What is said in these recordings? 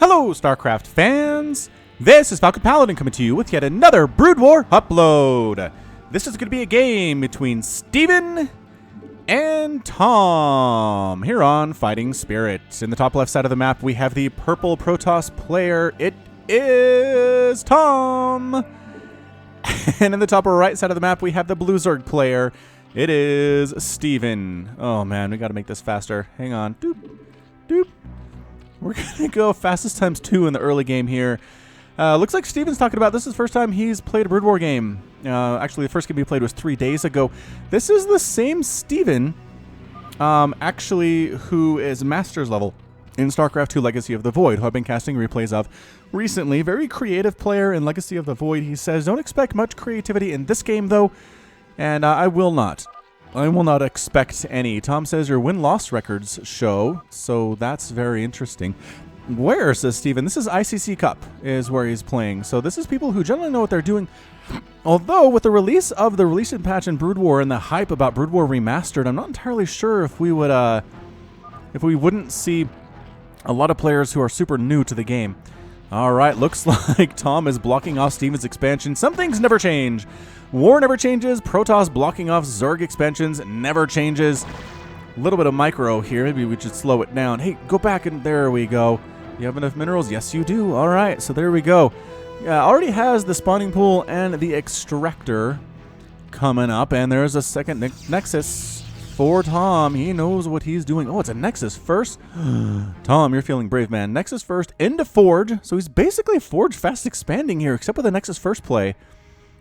Hello, StarCraft fans! This is Falcon Paladin coming to you with yet another Brood War upload. This is going to be a game between Steven and Tomm here on Fighting Spirit. In the top left side of the map, we have the purple Protoss player. It is Tomm. And in the top right side of the map, we have the blue Zerg player. It is Steven. Oh man, we got to make this faster. Hang on. Doop, doop. We're going to go fastest times 2 in the early game here. Looks like Steven's talking about this is the first time he's played a Brood War game. Actually, the first game he played was 3 days ago. This is the same Steven, actually, who is Master's level in StarCraft 2 Legacy of the Void, who I've been casting replays of recently. Very creative player in Legacy of the Void. He says, don't expect much creativity in this game, though, and I will not. I will not expect any. Tomm says your win-loss records show, so that's very interesting. Where, says Steven? This is ICC Cup, is where he's playing. So this is people who generally know what they're doing. Although, with the release of the recent patch in Brood War and the hype about Brood War Remastered, I'm not entirely sure if we would, if we wouldn't see a lot of players who are super new to the game. Alright, looks like Tomm is blocking off Steven's expansion. Some things never change. War never changes. Protoss blocking off Zerg expansions never changes. A little bit of micro here. Maybe we should slow it down. Hey, go back and there we go. You have enough minerals? Yes, you do. All right, so there we go. Yeah, already has the spawning pool and the extractor coming up, and there's a second nexus for Tomm. He knows what he's doing. Oh, it's a nexus first. Tomm, you're feeling brave, man. Nexus first into Forge. So he's basically Forge fast expanding here, except with the nexus first play,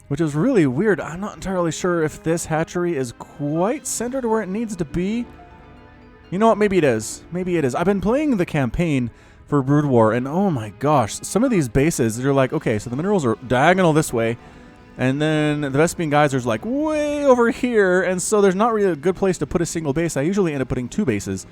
which is really weird. I'm not entirely sure if this hatchery is quite centered where it needs to be. You know what? Maybe it is. Maybe it is. I've been playing the campaign for Brood War, and oh my gosh, some of these bases, you're like, okay, so the minerals are diagonal this way, and then the Vespian geysers like way over here, and so there's not really a good place to put a single base. I usually end up putting 2 bases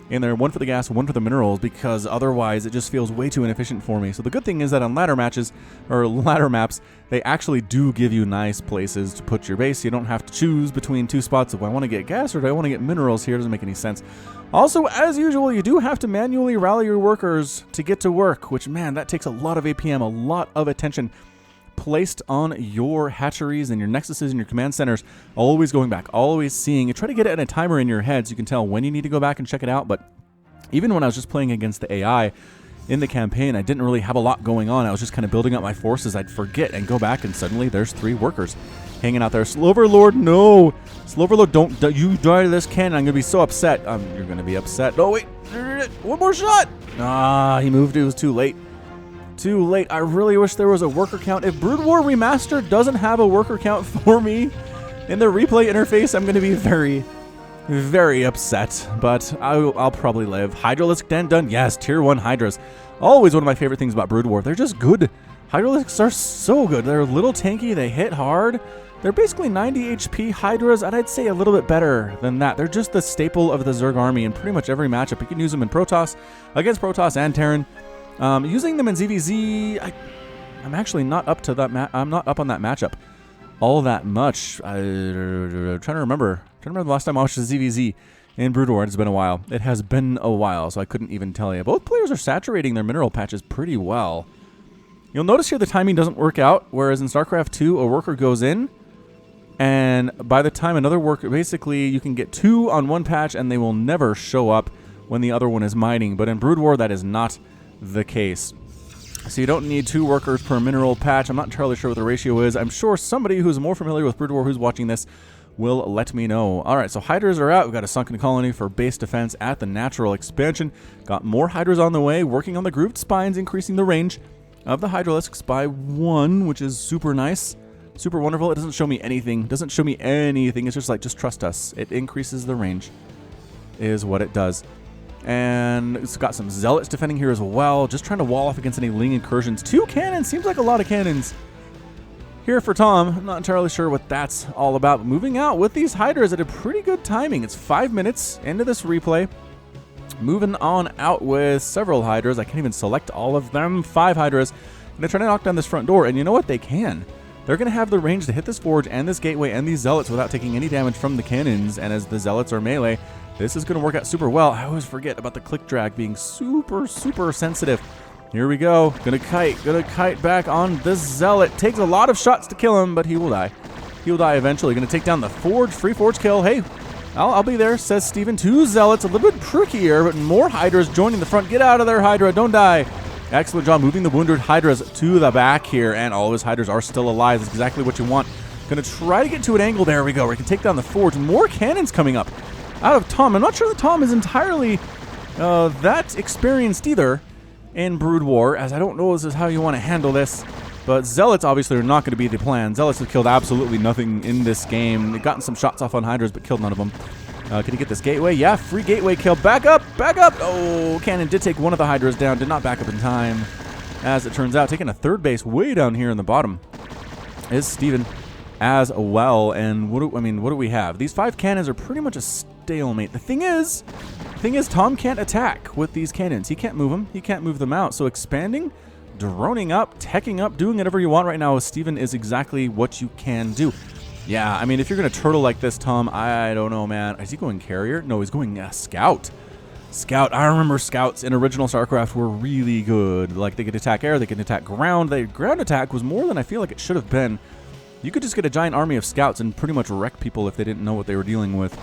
in there, one for the gas, one for the minerals, because otherwise it just feels way too inefficient for me. So the good thing is that on ladder matches, or ladder maps, they actually do give you nice places to put your base. You don't have to choose between 2 spots. If I want to get gas or do I want to get minerals here, doesn't make any sense. Also, as usual, you do have to manually rally your workers to get to work, which, man, that takes a lot of APM, a lot of attention placed on your hatcheries and your nexuses and your command centers, always going back, always seeing. You try to get it in a timer in your head so you can tell when you need to go back and check it out. But even when I was just playing against the AI in the campaign, I didn't really have a lot going on. I was just kind of building up my forces. I'd forget and go back, and suddenly there's 3 workers hanging out there. Sloverlord, no! Sloverlord, don't you die to this cannon. I'm going to be so upset. You're going to be upset. Oh, wait. One more shot! Ah, he moved. It was too late. Too late. I really wish there was a worker count. If Brood War Remastered doesn't have a worker count for me in the replay interface, I'm going to be very, very upset. But I'll probably live. Hydralisk done. Yes, tier 1 Hydras. Always one of my favorite things about Brood War. They're just good. Hydralisks are so good. They're a little tanky. They hit hard. They're basically 90 HP Hydras, and I'd say a little bit better than that. They're just the staple of the Zerg army in pretty much every matchup. You can use them in Protoss, against Protoss and Terran. Using them in ZVZ, I'm actually not up to that. I'm not up on that matchup all that much. I'm trying to remember the last time I watched the ZVZ in Brood War. It's been a while. It has been a while, so I couldn't even tell you. Both players are saturating their mineral patches pretty well. You'll notice here the timing doesn't work out, whereas in StarCraft 2, a worker goes in, and by the time another worker, basically you can get 2 on one patch, and they will never show up when the other one is mining. But in Brood War, that is not the case. So you don't need 2 workers per mineral patch. I'm not entirely sure what the ratio is. I'm sure somebody who's more familiar with Brood War who's watching this will let me know. Alright, so Hydras are out. We've got a sunken colony for base defense at the natural expansion. Got more Hydras on the way, working on the grooved spines, increasing the range of the Hydralisks by 1, which is super nice. Super wonderful. It doesn't show me anything. Doesn't show me anything. It's just like, just trust us. It increases the range, is what it does. And it's got some Zealots defending here as well. Just trying to wall off against any Ling incursions. 2 cannons. Seems like a lot of cannons here for Tomm. I'm not entirely sure what that's all about. But moving out with these Hydras at a pretty good timing. It's 5 minutes into this replay. Moving on out with several Hydras. I can't even select all of them. 5 Hydras. And they're trying to knock down this front door. And you know what? They can. They're going to have the range to hit this Forge and this Gateway and these Zealots without taking any damage from the cannons. And as the Zealots are melee, this is going to work out super well. I always forget about the click drag being super, super sensitive Here we go. Gonna kite back on the Zealot. Takes a lot of shots to kill him, but he will die. He will die eventually. Gonna take down the Forge. Free Forge kill. Hey, I'll be there, says Steven. 2 Zealots. A little bit trickier, but more Hydras joining the front. Get out of there, Hydra. Don't die. Excellent job moving the wounded Hydras to the back here, and all of his Hydras are still alive. That's exactly what you want. Gonna try to get to an angle. There we go. We can take down the Forge. More cannons coming up out of Tommmm. I'm not sure that Tommmm is entirely that experienced either in Brood War, as I don't know this is how you want to handle this. But Zealots obviously are not going to be the plan. Zealots have killed absolutely nothing in this game. They've gotten some shots off on Hydras, but killed none of them. Can he get this gateway? Yeah, free gateway kill. Back up! Back up! Oh, cannon did take one of the Hydras down. Did not back up in time. As it turns out, taking a third base way down here in the bottom is Steven as well. And what do we have? These 5 cannons are pretty much a stalemate. The thing is, Tommmm can't attack with these cannons. He can't move them. He can't move them out. So expanding, droning up, teching up, doing whatever you want right now with Steven is exactly what you can do. Yeah, I mean, if you're going to turtle like this, Tommmm, I don't know, man. Is he going carrier? No, he's going scout. Scout. I remember scouts in original StarCraft were really good. Like, they could attack air, they could attack ground. The ground attack was more than I feel like it should have been. You could just get a giant army of scouts and pretty much wreck people if they didn't know what they were dealing with.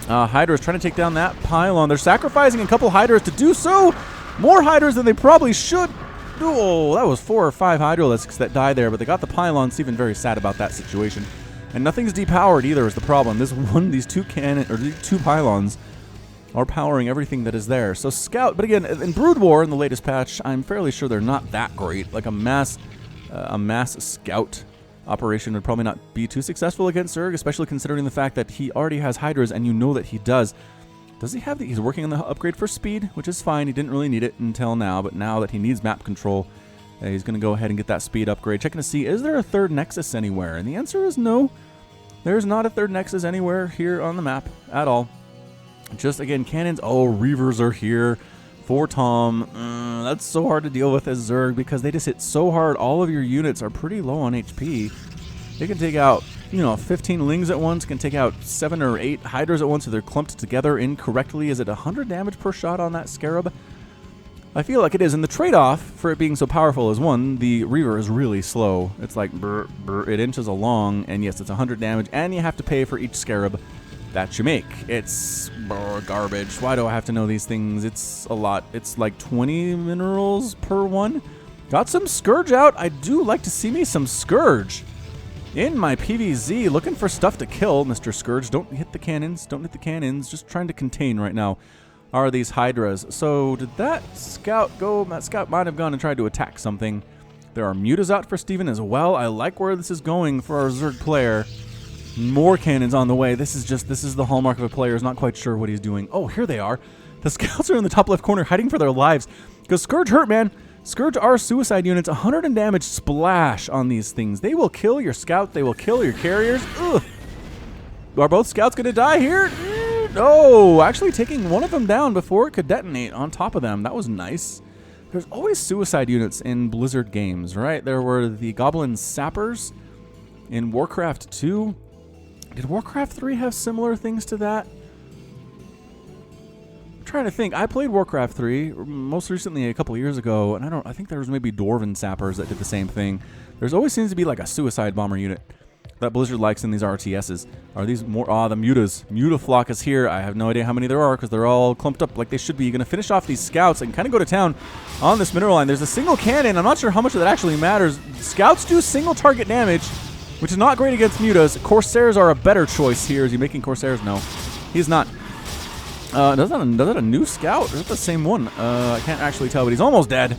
Hydra's trying to take down that pylon. They're sacrificing a couple Hydras to do so. More Hydras than they probably should. Oh, that was 4 or 5 Hydralisks that died there, but they got the pylon. Steven very sad about that situation. And nothing's depowered either is the problem. These 2 pylons are powering everything that is there. So Scout, but again, in Brood War in the latest patch, I'm fairly sure they're not that great. Like a mass Scout operation would probably not be too successful against Zerg, especially considering the fact that he already has Hydras, and you know that he does. Does he have the... He's working on the upgrade for speed, which is fine. He didn't really need it until now, but now that he needs map control, he's going to go ahead and get that speed upgrade. Checking to see, is there a 3rd Nexus anywhere? And the answer is no. There's not a 3rd Nexus anywhere here on the map at all. Just, again, cannons. Oh, Reavers are here for Tommmm. That's so hard to deal with as Zerg because they just hit so hard. All of your units are pretty low on HP. They can take out, 15 Lings at once, can take out 7 or 8 Hydras at once if they're clumped together incorrectly. Is it 100 damage per shot on that Scarab? I feel like it is. And the trade-off for it being so powerful is, one, the Reaver is really slow. It's like, it inches along, and yes, it's 100 damage, and you have to pay for each Scarab that you make. It's garbage. Why do I have to know these things? It's a lot. It's like 20 minerals per one. Got some Scourge out. I do like to see me some Scourge in my PvZ. Looking for stuff to kill, Mr. Scourge. Don't hit the cannons. Don't hit the cannons. Just trying to contain right now are these Hydras. So did that Scout go? That Scout might have gone and tried to attack something. There are Mutas out for Steven as well. I like where this is going for our Zerg player. More cannons on the way. This is the hallmark of a player who's not quite sure what he's doing. Oh, here they are. The Scouts are in the top left corner hiding for their lives. Because Scourge hurt, man. Scourge are suicide units. 100 damage splash on these things. They will kill your Scout. They will kill your carriers. Ugh. Are both Scouts going to die here? No. Actually taking one of them down before it could detonate on top of them. That was nice. There's always suicide units in Blizzard games, right? There were the Goblin Sappers in Warcraft 2. Did Warcraft 3 have similar things to that? I'm trying to think. I played Warcraft 3 most recently a couple of years ago, and I think there was maybe Dwarven Sappers that did the same thing. There's always seems to be like a suicide bomber unit that Blizzard likes in these RTSs. Are these more... the Mutas. Mutaflock is here. I have no idea how many there are because they're all clumped up like they should be. You're going to finish off these Scouts and kind of go to town on this mineral line. There's a single cannon. I'm not sure how much of that actually matters. Scouts do single target damage, which is not great against Mutas. Corsairs are a better choice here. Is he making Corsairs? No, he's not. Does that a new Scout? Or is it the same one? I can't actually tell, but he's almost dead.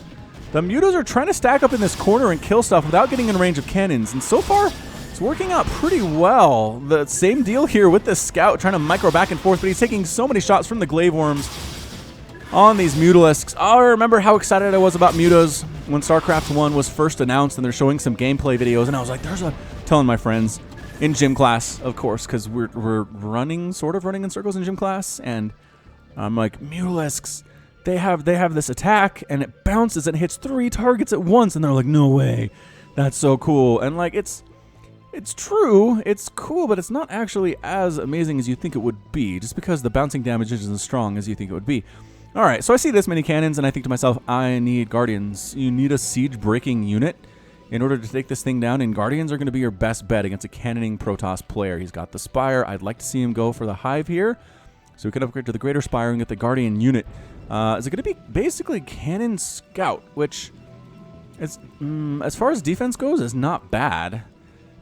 The Mutas are trying to stack up in this corner and kill stuff without getting in range of cannons, and so far, it's working out pretty well. The same deal here with this Scout trying to micro back and forth, but he's taking so many shots from the Glaive Worms on these Mutalisks. I remember how excited I was about Mutas when StarCraft 1 was first announced and they're showing some gameplay videos, and I was like, telling my friends in gym class, of course, because we're sort of running in circles in gym class, and I'm like, Mutalisks, they have this attack, and it bounces and hits 3 targets at once, and they're like, no way, that's so cool. And like, it's true, it's cool, but it's not actually as amazing as you think it would be, just because the bouncing damage isn't as strong as you think it would be. All right, so I see this many cannons, and I think to myself, I need Guardians. You need a siege-breaking unit in order to take this thing down, and Guardians are going to be your best bet against a cannoning Protoss player. He's got the Spire. I'd like to see him go for the Hive here, so we can upgrade to the Greater Spire and get the Guardian unit. Is it going to be basically Cannon Scout, which, is, as far as defense goes, is not bad.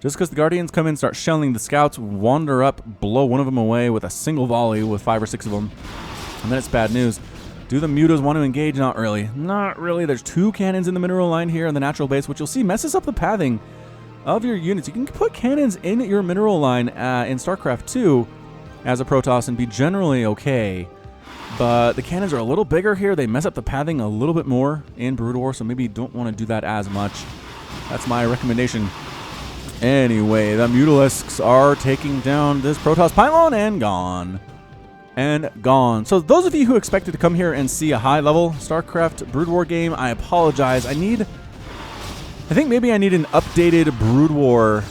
Just because the Guardians come in, start shelling, the Scouts wander up, blow one of them away with a single volley with 5 or 6 of them, and then it's bad news. Do the Mutas want to engage? Not really. Not really. There's 2 cannons in the mineral line here in the natural base, which you'll see messes up the pathing of your units. You can put cannons in your mineral line in StarCraft 2 as a Protoss and be generally okay. But the cannons are a little bigger here. They mess up the pathing a little bit more in Brood War, so maybe you don't want to do that as much. That's my recommendation. Anyway, the Mutalisks are taking down this Protoss pylon and gone. And gone. So those of you who expected to come here and see a high-level StarCraft Brood War game, I apologize. I think maybe I need an updated Brood War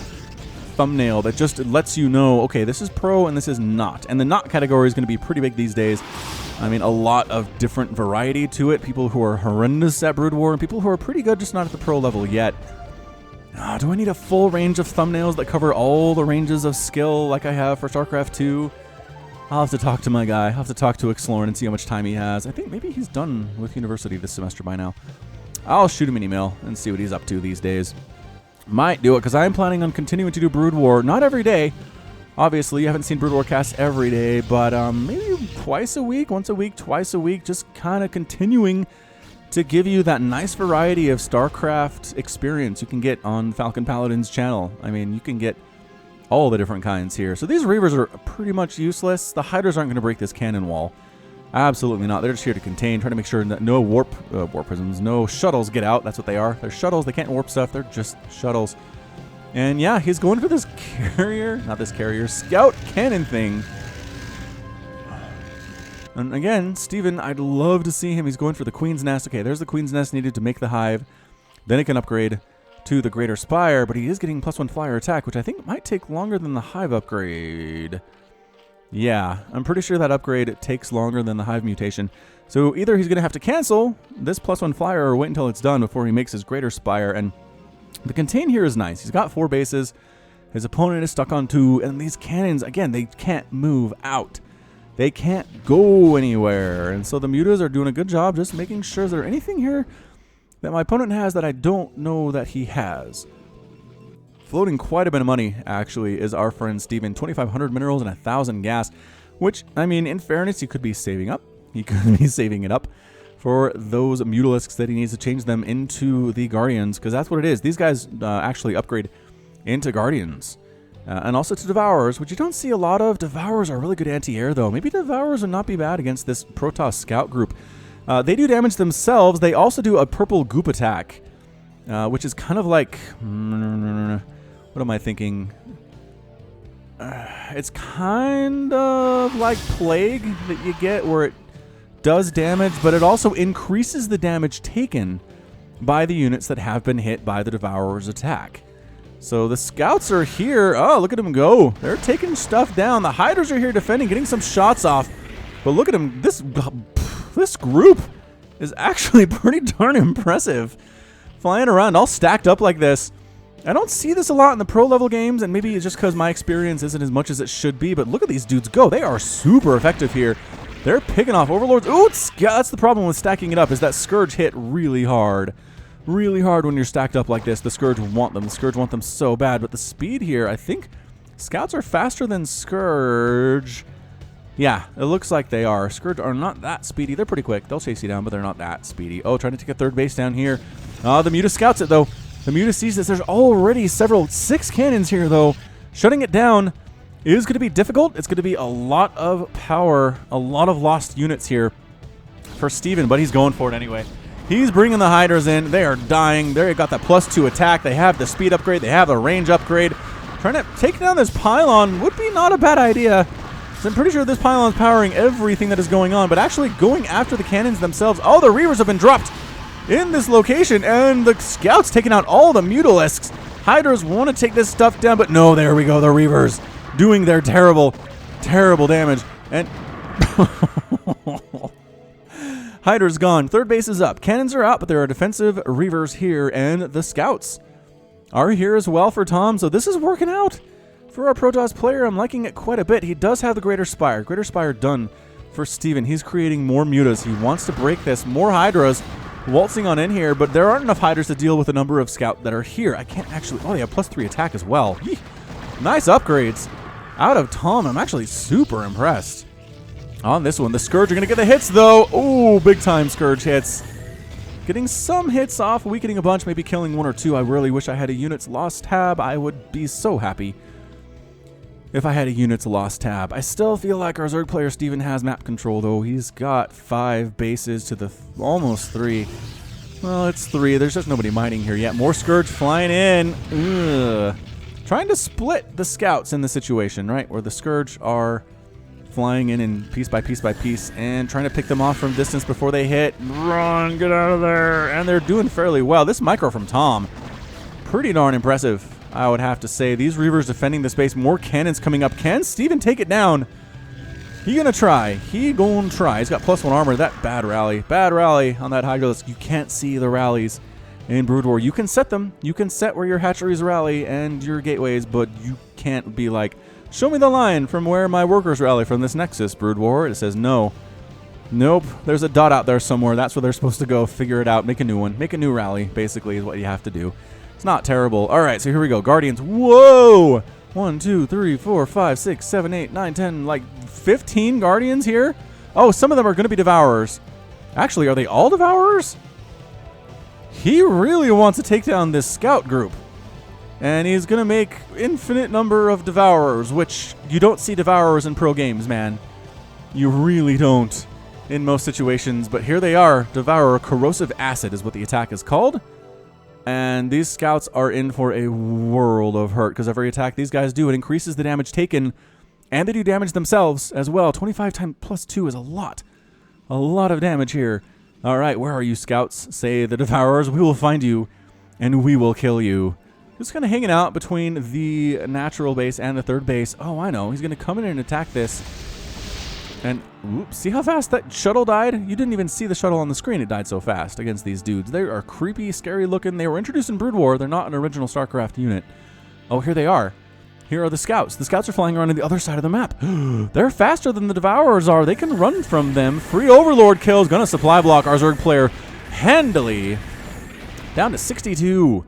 thumbnail that just lets you know, okay, this is pro and this is not. And the not category is going to be pretty big these days. I mean, a lot of different variety to it. People who are horrendous at Brood War and people who are pretty good, just not at the pro level yet. Do I need a full range of thumbnails that cover all the ranges of skill like I have for StarCraft 2? I'll have to talk to my guy. I'll have to talk to Exlorn and see how much time he has. I think maybe he's done with university this semester by now. I'll shoot him an email and see what he's up to these days. Might do it, because I'm planning on continuing to do Brood War. Not every day. Obviously, you haven't seen Brood War cast every day, but maybe twice a week, once a week, twice a week, just kind of continuing to give you that nice variety of StarCraft experience you can get on Falcon Paladin's channel. I mean, you can get all the different kinds here. So these Reavers are pretty much useless. The Hydras aren't going to break this cannon wall. Absolutely not. They're just here to contain, trying to make sure that no warp prisms, no shuttles get out. That's what they are. They're shuttles. They can't warp stuff. They're just shuttles. And yeah, he's going for this carrier, not this carrier, scout cannon thing. And again, Steven, I'd love to see him. He's going for the Queen's Nest. Okay, there's the Queen's Nest needed to make the Hive. Then it can upgrade to the Greater Spire, but he is getting +1 flyer attack, which I think might take longer than the Hive upgrade. Yeah, I'm pretty sure that upgrade takes longer than the Hive mutation. So either he's going to have to cancel this +1 flyer or wait until it's done before he makes his Greater Spire. And the contain here is nice. He's got 4 bases. His opponent is stuck on 2. And these cannons, again, they can't move out. They can't go anywhere. And so the Mutas are doing a good job just making sure, is there anything here that my opponent has that I don't know that he has? Floating quite a bit of money, actually, is our friend Steven. 2,500 minerals and 1,000 gas, which, I mean, in fairness, he could be saving up. He could be saving it up for those Mutalisks that he needs to change them into the Guardians, because that's what it is. These guys actually upgrade into Guardians. And also to Devourers, which you don't see a lot of. Devourers are really good anti-air, though. Maybe Devourers would not be bad against this Protoss scout group. They do damage themselves. They also do a purple goop attack, which is kind of like... what am I thinking? It's kind of like Plague that you get, where it does damage, but it also increases the damage taken by the units that have been hit by the Devourer's attack. So the Scouts are here. Oh, look at them go. They're taking stuff down. The Hydras are here defending, getting some shots off. But look at them. This group is actually pretty darn impressive. Flying around all stacked up like this. I don't see this a lot in the pro level games, and maybe it's just because my experience isn't as much as it should be, but look at these dudes go. They are super effective here. They're picking off Overlords. Ooh, that's the problem with stacking it up, is that Scourge hit really hard. Really hard when you're stacked up like this. The Scourge want them. The Scourge want them so bad, but the speed here, I think Scouts are faster than Scourge. Yeah, it looks like they are. Scourge are not that speedy. They're pretty quick. They'll chase you down, but they're not that speedy. Oh, trying to take a third base down here. The Muta scouts it, though. The Muta sees this. There's already 6 cannons here, though. Shutting it down is going to be difficult. It's going to be a lot of power, a lot of lost units here for Steven, but he's going for it anyway. He's bringing the Hydras in. They are dying. They got that +2 attack. They have the speed upgrade. They have the range upgrade. Trying to take down this pylon would be not a bad idea. So I'm pretty sure this pylon is powering everything that is going on, but actually going after the cannons themselves. Oh, the Reavers have been dropped in this location, and the Scouts taking out all the Mutalisks. Hydras want to take this stuff down, but no, there we go. The Reavers doing their terrible, terrible damage. And Hydra's gone. Third base is up. Cannons are out, but there are defensive Reavers here, and the Scouts are here as well for Tomm. So this is working out for our Protoss player. I'm liking it quite a bit. He does have the Greater Spire. Greater Spire done for Steven. He's creating more Mutas. He wants to break this. More Hydras waltzing on in here, but there aren't enough Hydras to deal with the number of Scout that are here. I can't actually... Oh, they have +3 attack as well. Yee. Nice upgrades out of Tomm. I'm actually super impressed. On this one, the Scourge are going to get the hits, though. Ooh, big-time Scourge hits. Getting some hits off, weakening a bunch, maybe killing 1 or 2. I really wish I had a units lost tab. I would be so happy if I had a units lost tab. I still feel like our Zerg player Steven has map control, though. He's got 5 bases to the almost 3. Well, it's 3. There's just nobody mining here yet. More Scourge flying in. Ugh. Trying to split the Scouts in the situation, right? Where the Scourge are flying in piece by piece by piece and trying to pick them off from distance before they hit. Run, get out of there. And they're doing fairly well. This micro from Tomm, pretty darn impressive, I would have to say. These Reavers defending the space. More cannons coming up. Can Steven take it down? He gonna try. He gonna try. He's got +1 armor. That bad rally. Bad rally on that Hydralisk. You can't see the rallies in Brood War. You can set them. You can set where your hatcheries rally and your gateways, but you can't be like, show me the line from where my workers rally from this Nexus, Brood War. It says no. Nope. There's a dot out there somewhere. That's where they're supposed to go. Figure it out. Make a new one. Make a new rally, basically, is what you have to do. It's not terrible. All right, so here we go. Guardians. Whoa! 1, 2, 3, 4, 5, 6, 7, 8, 9, 10, like 15 Guardians here? Oh, some of them are going to be Devourers. Actually, are they all Devourers? He really wants to take down this Scout group. And he's going to make infinite number of Devourers, which you don't see Devourers in pro games, man. You really don't in most situations. But here they are. Devourer Corrosive Acid is what the attack is called. And these Scouts are in for a world of hurt because every attack these guys do, it increases the damage taken. And they do damage themselves as well. 25 times +2 is a lot. A lot of damage here. All right, where are you, Scouts? Say the Devourers. We will find you, and we will kill you. Just kind of hanging out between the natural base and the third base. Oh, I know. He's going to come in and attack this. And, whoops, see how fast that shuttle died? You didn't even see the shuttle on the screen. It died so fast against these dudes. They are creepy, scary looking. They were introduced in Brood War. They're not an original StarCraft unit. Oh, here they are. Here are the Scouts. The Scouts are flying around on the other side of the map. They're faster than the Devourers are. They can run from them. Free Overlord kills. Gonna supply block our Zerg player handily. Down to 62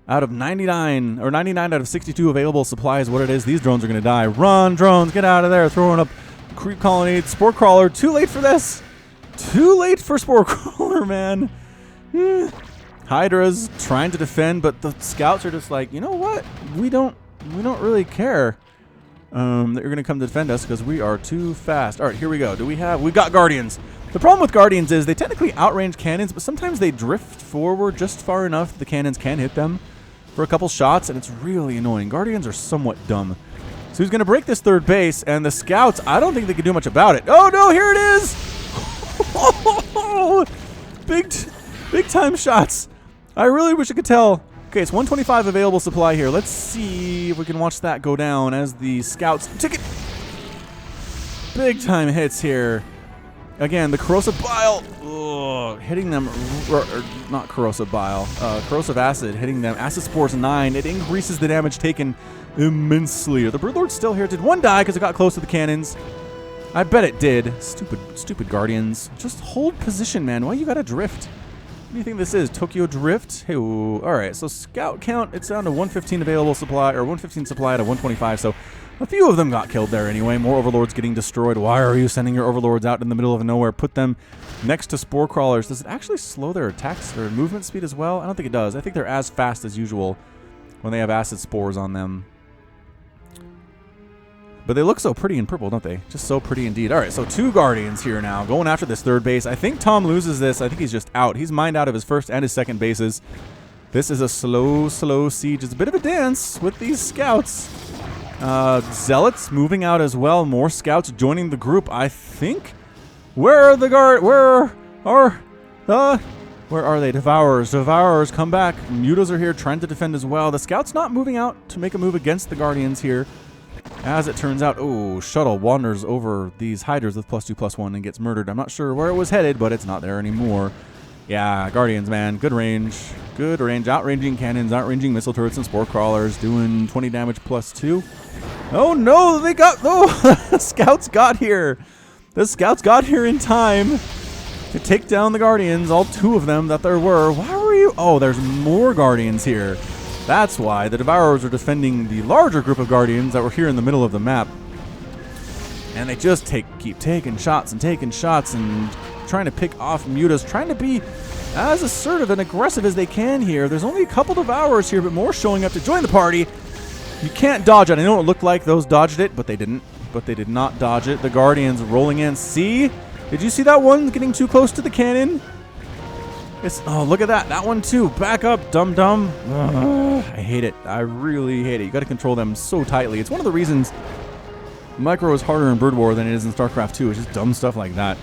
out of 99, or 99 out of 62 available supply is what it is. These drones are gonna die. Run, drones, get out of there. Throwing up creep colony. Spore Crawler. Too late for this. Too late for Spore Crawler, man. Hydra's trying to defend, but the Scouts are just like, you know what? We don't really care that you're going to come to defend us because we are too fast. All right, here we go. We've got Guardians. The problem with Guardians is they technically outrange cannons, but sometimes they drift forward just far enough the cannons can hit them for a couple shots, and it's really annoying. Guardians are somewhat dumb. So he's going to break this third base, and the Scouts, I don't think they can do much about it. Oh, no, here it is! Big time shots. I really wish I could tell. Okay, it's 125 available supply here. Let's see if we can watch that go down as the Scouts take it. Big time hits here. Again, the Corrosive Bile hitting them, not Corrosive Bile, Corrosive Acid hitting them. Acid Spores 9. It increases the damage taken immensely. Are the Broodlords still here? Did one die because it got close to the cannons? I bet it did. Stupid Guardians. Just hold position, man. Why you gotta drift? What do you think this is? Tokyo Drift? Hey, all right, so Scout count, it's down to 115 available supply, or 115 supply out of 125, so a few of them got killed there anyway. More Overlords getting destroyed. Why are you sending your Overlords out in the middle of nowhere? Put them next to Spore Crawlers. Does it actually slow their attacks or movement speed as well? I don't think it does. I think they're as fast as usual when they have Acid Spores on them. But they look so pretty in purple, don't they? Just so pretty indeed. All right, so 2 Guardians here now, going after this third base. I think Tomm loses this. I think he's just out. He's mined out of his first and his second bases. This is a slow siege. It's a bit of a dance with these Scouts. Zealots moving out as well. More Scouts joining the group, I think. Where are the Where are they? Devourers. Devourers, come back. Mutas are here trying to defend as well. The Scouts not moving out to make a move against the Guardians here. As it turns out, oh, shuttle wanders over these hydras with +2/+1 and gets murdered. I'm not sure where it was headed, but it's not there anymore. Yeah, Guardians, man. Good range. Good range. Outranging cannons, outranging missile turrets and spore crawlers, doing 20 damage +2. Oh, no, they got... Oh, the scouts got here. The scouts got here in time to take down the Guardians, all 2 of them that there were. Why were you... Oh, there's more Guardians here. That's why the Devourers are defending the larger group of Guardians that were here in the middle of the map. And they just keep taking shots and trying to pick off Mutas, trying to be as assertive and aggressive as they can here. There's only a couple Devourers here, but more showing up to join the party. You can't dodge it. I know it looked like those dodged it, but they didn't. But they did not dodge it. The Guardians rolling in. See? Did you see that one getting too close to the cannon? Oh, look at that. That one too. Back up, dum-dum. I hate it. I really hate it. You got to control them so tightly. It's one of the reasons Micro is harder in Brood War than it is in StarCraft 2. It's just dumb stuff like that.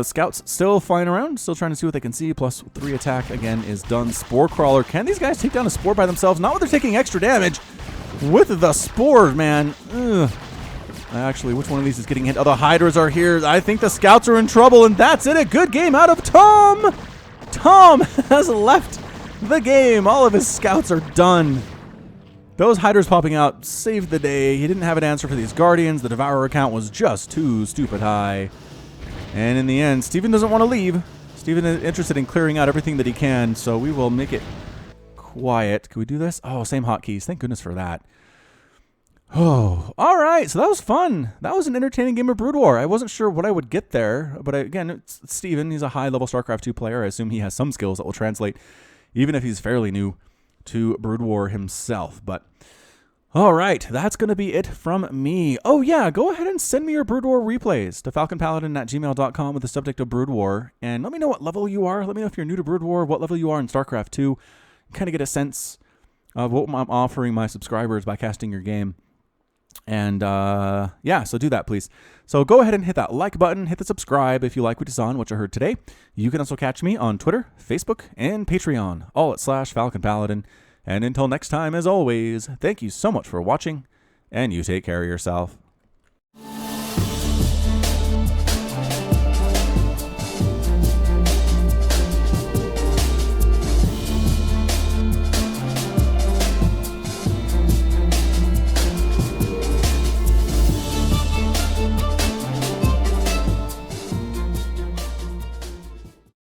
Scouts still flying around, still trying to see what they can see. +3 attack again is done. Spore Crawler. Can these guys take down a Spore by themselves? Not when they're taking extra damage with the Spores, man. Ugh. Actually, which one of these is getting hit? Oh, the Hydras are here. I think the Scouts are in trouble, and that's it. A good game out of Tommmm. Tommmm has left the game. All of his Scouts are done. Those Hydras popping out saved the day. He didn't have an answer for these Guardians. The Devourer count was just too stupid high. And in the end, Steven doesn't want to leave. Steven is interested in clearing out everything that he can, so we will make it quiet. Can we do this? Oh, same hotkeys. Thank goodness for that. Oh, all right. So that was fun. That was an entertaining game of Brood War. I wasn't sure what I would get there, but again, it's Steven. He's a high-level StarCraft 2 player. I assume he has some skills that will translate, even if he's fairly new to Brood War himself. But all right, that's going to be it from me. Oh, yeah, go ahead and send me your Brood War replays to falconpaladin@gmail.com with the subject of Brood War, and let me know what level you are. Let me know if you're new to Brood War, what level you are in StarCraft 2. Kind of get a sense of what I'm offering my subscribers by casting your game. And yeah, so do that, please. So go ahead and hit that like button, hit the subscribe if you like what you saw and what you heard today. You can also catch me on Twitter, Facebook, and Patreon, all at /FalconPaladin. And until next time, as always, thank you so much for watching, and you take care of yourself.